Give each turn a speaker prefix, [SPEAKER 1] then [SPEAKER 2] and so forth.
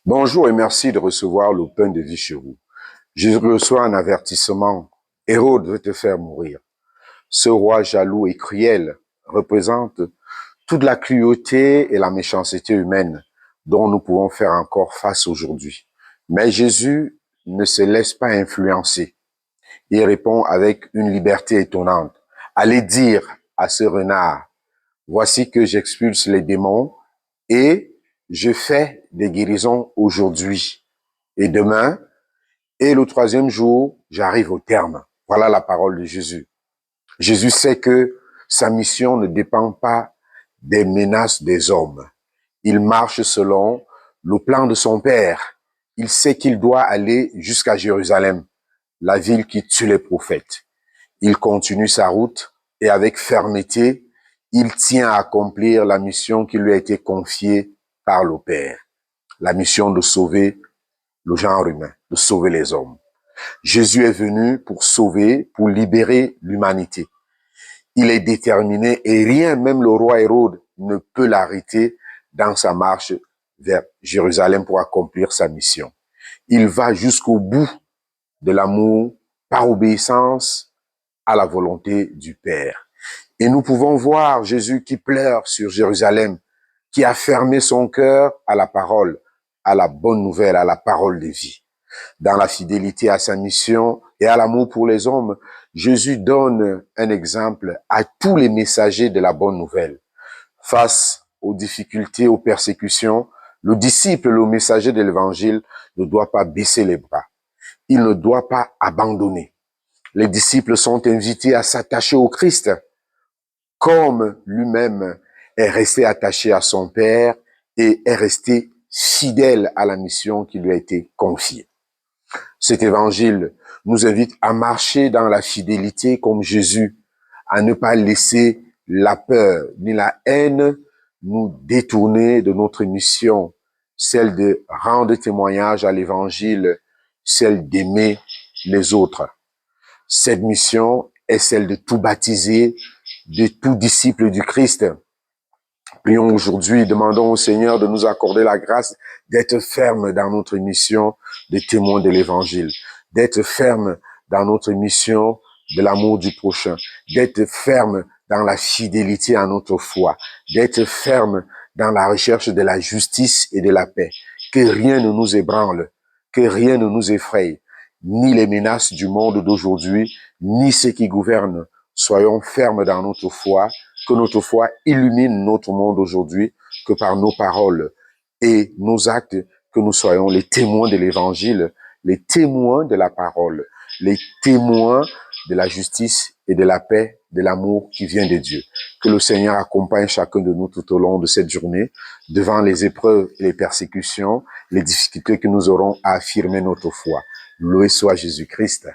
[SPEAKER 1] Bonjour et merci de recevoir le pain de vie chez vous. Je reçois un avertissement. Hérode veut te faire mourir. Ce roi jaloux et cruel représente toute la cruauté et la méchanceté humaine dont nous pouvons faire encore face aujourd'hui. Mais Jésus ne se laisse pas influencer. Il répond avec une liberté étonnante. Allez dire à ce renard, voici que j'expulse les démons et je fais des guérisons aujourd'hui et demain, et le troisième jour, j'arrive au terme. Voilà la parole de Jésus. Jésus sait que sa mission ne dépend pas des menaces des hommes. Il marche selon le plan de son Père. Il sait qu'il doit aller jusqu'à Jérusalem, la ville qui tue les prophètes. Il continue sa route et avec fermeté, il tient à accomplir la mission qui lui a été confiée par le Père. La mission de sauver le genre humain, de sauver les hommes. Jésus est venu pour sauver, pour libérer l'humanité. Il est déterminé et rien, même le roi Hérode, ne peut l'arrêter dans sa marche vers Jérusalem pour accomplir sa mission. Il va jusqu'au bout de l'amour par obéissance à la volonté du Père. Et nous pouvons voir Jésus qui pleure sur Jérusalem, qui a fermé son cœur à la parole, à la bonne nouvelle, à la parole de vie. Dans la fidélité à sa mission et à l'amour pour les hommes, Jésus donne un exemple à tous les messagers de la bonne nouvelle. Face aux difficultés, aux persécutions, le disciple, le messager de l'évangile ne doit pas baisser les bras. Il ne doit pas abandonner. Les disciples sont invités à s'attacher au Christ, comme lui-même est resté attaché à son Père et est resté fidèle à la mission qui lui a été confiée. Cet évangile nous invite à marcher dans la fidélité comme Jésus, à ne pas laisser la peur ni la haine nous détourner de notre mission, celle de rendre témoignage à l'évangile, celle d'aimer les autres. Cette mission est celle de tout baptiser, de tout disciple du Christ. Prions aujourd'hui, demandons au Seigneur de nous accorder la grâce d'être ferme dans notre mission de témoin de l'évangile, d'être ferme dans notre mission de l'amour du prochain, d'être ferme dans la fidélité à notre foi, d'être ferme dans la recherche de la justice et de la paix. Que rien ne nous ébranle, que rien ne nous effraie, ni les menaces du monde d'aujourd'hui, ni ceux qui gouvernent. Soyons fermes dans notre foi, que notre foi illumine notre monde aujourd'hui, que par nos paroles et nos actes, que nous soyons les témoins de l'évangile, les témoins de la parole, les témoins de la justice et de la paix, de l'amour qui vient de Dieu. Que le Seigneur accompagne chacun de nous tout au long de cette journée, devant les épreuves et les persécutions, les difficultés que nous aurons à affirmer notre foi. Loué soit Jésus-Christ.